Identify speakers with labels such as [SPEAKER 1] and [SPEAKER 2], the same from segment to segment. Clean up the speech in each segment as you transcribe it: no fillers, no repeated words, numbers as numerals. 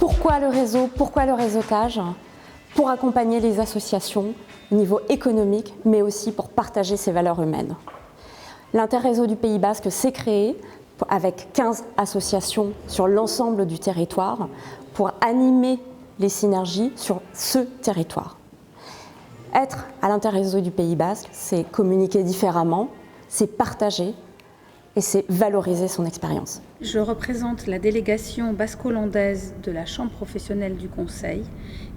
[SPEAKER 1] Pourquoi le réseau? Pourquoi le réseautage? Pour accompagner les associations au niveau économique, mais aussi pour partager ces valeurs humaines. L'interréseau du Pays Basque s'est créé avec 15 associations sur l'ensemble du territoire pour animer les synergies sur ce territoire. Être à l'interréseau du Pays Basque, c'est communiquer différemment, c'est partager et c'est valoriser son expérience.
[SPEAKER 2] Je représente la délégation basco-hollandaise de la Chambre professionnelle du Conseil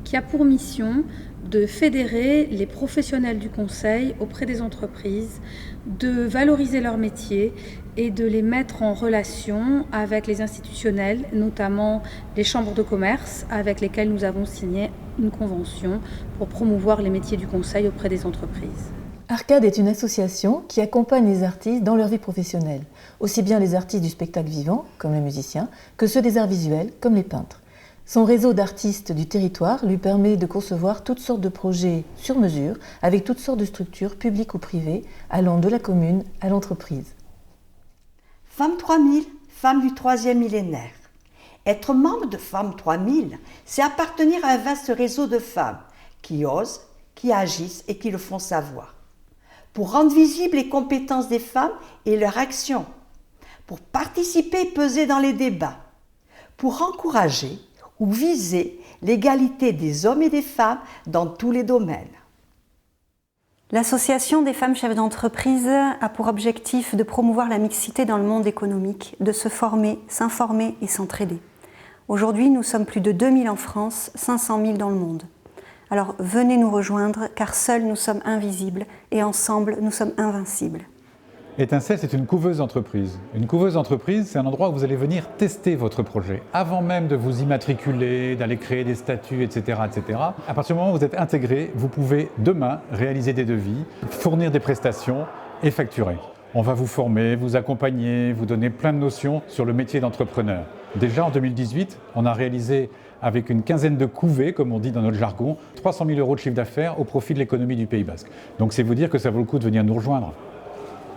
[SPEAKER 2] qui a pour mission de fédérer les professionnels du Conseil auprès des entreprises, de valoriser leur métier et de les mettre en relation avec les institutionnels, notamment les chambres de commerce avec lesquelles nous avons signé une convention pour promouvoir les métiers du conseil auprès des entreprises.
[SPEAKER 3] Arcade est une association qui accompagne les artistes dans leur vie professionnelle, aussi bien les artistes du spectacle vivant, comme les musiciens, que ceux des arts visuels, comme les peintres. Son réseau d'artistes du territoire lui permet de concevoir toutes sortes de projets sur mesure, avec toutes sortes de structures, publiques ou privées, allant de la commune à l'entreprise.
[SPEAKER 4] Femmes 3000, femmes du 3e millénaire. Être membre de Femmes 3000, c'est appartenir à un vaste réseau de femmes qui osent, qui agissent et qui le font savoir. Pour rendre visibles les compétences des femmes et leur action, pour participer et peser dans les débats, pour encourager ou viser l'égalité des hommes et des femmes dans tous les domaines.
[SPEAKER 5] L'Association des femmes chefs d'entreprise a pour objectif de promouvoir la mixité dans le monde économique, de se former, s'informer et s'entraider. Aujourd'hui, nous sommes plus de 2000 en France, 500 000 dans le monde. Alors venez nous rejoindre, car seuls nous sommes invisibles et ensemble nous sommes invincibles.
[SPEAKER 6] Étincelle, c'est une couveuse entreprise. Une couveuse entreprise, c'est un endroit où vous allez venir tester votre projet. Avant même de vous immatriculer, d'aller créer des statuts, etc., etc. À partir du moment où vous êtes intégré, vous pouvez demain réaliser des devis, fournir des prestations et facturer. On va vous former, vous accompagner, vous donner plein de notions sur le métier d'entrepreneur. Déjà en 2018, on a réalisé avec une quinzaine de couvées, comme on dit dans notre jargon, 300 000 € de chiffre d'affaires au profit de l'économie du Pays Basque. Donc c'est vous dire que ça vaut le coup de venir nous rejoindre.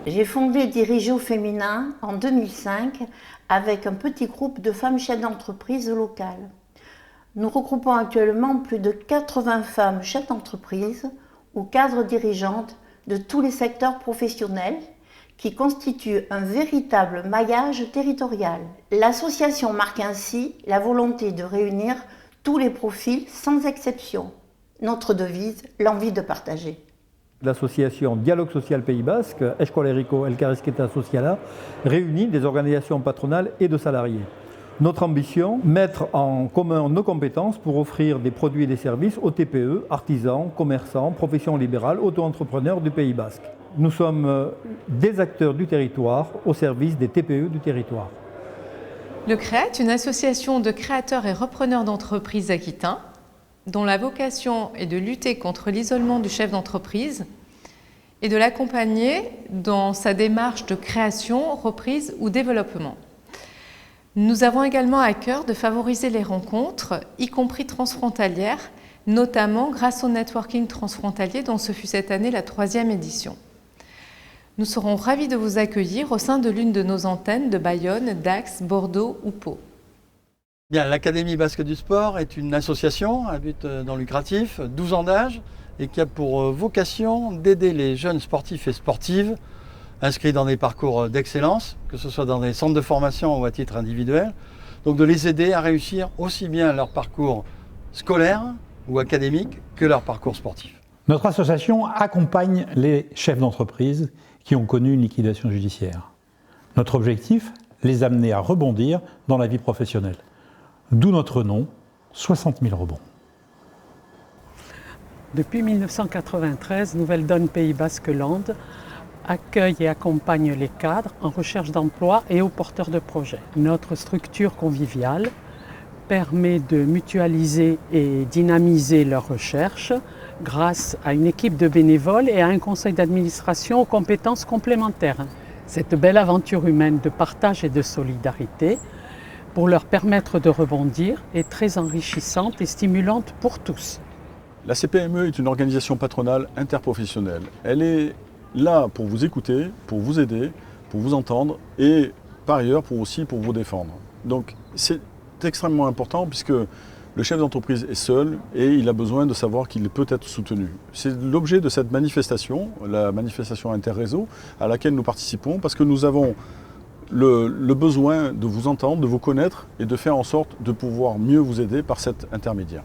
[SPEAKER 7] J'ai fondé Dirigeo Féminin en 2005 avec un petit groupe de femmes chefs d'entreprise locales. Nous regroupons actuellement plus de 80 femmes chefs d'entreprise ou cadres dirigeantes de tous les secteurs professionnels qui constituent un véritable maillage territorial. L'association marque ainsi la volonté de réunir tous les profils sans exception. Notre devise, l'envie de partager.
[SPEAKER 8] L'association Dialogue Social Pays Basque, Eskoleriko Elkarrizketa Soziala, réunit des organisations patronales et de salariés. Notre ambition, mettre en commun nos compétences pour offrir des produits et des services aux TPE, artisans, commerçants, professions libérales, auto-entrepreneurs du Pays Basque. Nous sommes des acteurs du territoire au service des TPE du territoire.
[SPEAKER 9] Le CREAT est une association de créateurs et repreneurs d'entreprises aquitains dont la vocation est de lutter contre l'isolement du chef d'entreprise et de l'accompagner dans sa démarche de création, reprise ou développement. Nous avons également à cœur de favoriser les rencontres, y compris transfrontalières, notamment grâce au networking transfrontalier dont ce fut cette année la 3e édition. Nous serons ravis de vous accueillir au sein de l'une de nos antennes de Bayonne, Dax, Bordeaux ou Pau.
[SPEAKER 10] Bien, l'Académie Basque du Sport est une association à but non lucratif, 12 ans d'âge, et qui a pour vocation d'aider les jeunes sportifs et sportives inscrits dans des parcours d'excellence, que ce soit dans des centres de formation ou à titre individuel, donc de les aider à réussir aussi bien leur parcours scolaire ou académique que leur parcours sportif.
[SPEAKER 11] Notre association accompagne les chefs d'entreprise qui ont connu une liquidation judiciaire. Notre objectif, les amener à rebondir dans la vie professionnelle. D'où notre nom, 60 000 rebonds.
[SPEAKER 12] Depuis 1993, Nouvelle Donne Pays Basque Land accueille et accompagne les cadres en recherche d'emploi et aux porteurs de projets. Notre structure conviviale permet de mutualiser et dynamiser leurs recherches grâce à une équipe de bénévoles et à un conseil d'administration aux compétences complémentaires. Cette belle aventure humaine de partage et de solidarité, pour leur permettre de rebondir, est très enrichissante et stimulante pour tous.
[SPEAKER 13] La CPME est une organisation patronale interprofessionnelle. Elle est là pour vous écouter, pour vous aider, pour vous entendre et par ailleurs aussi pour vous défendre. Donc c'est extrêmement important puisque le chef d'entreprise est seul et il a besoin de savoir qu'il peut être soutenu. C'est l'objet de cette manifestation, la manifestation interréseau, à laquelle nous participons parce que nous avons le besoin de vous entendre, de vous connaître et de faire en sorte de pouvoir mieux vous aider par cet intermédiaire.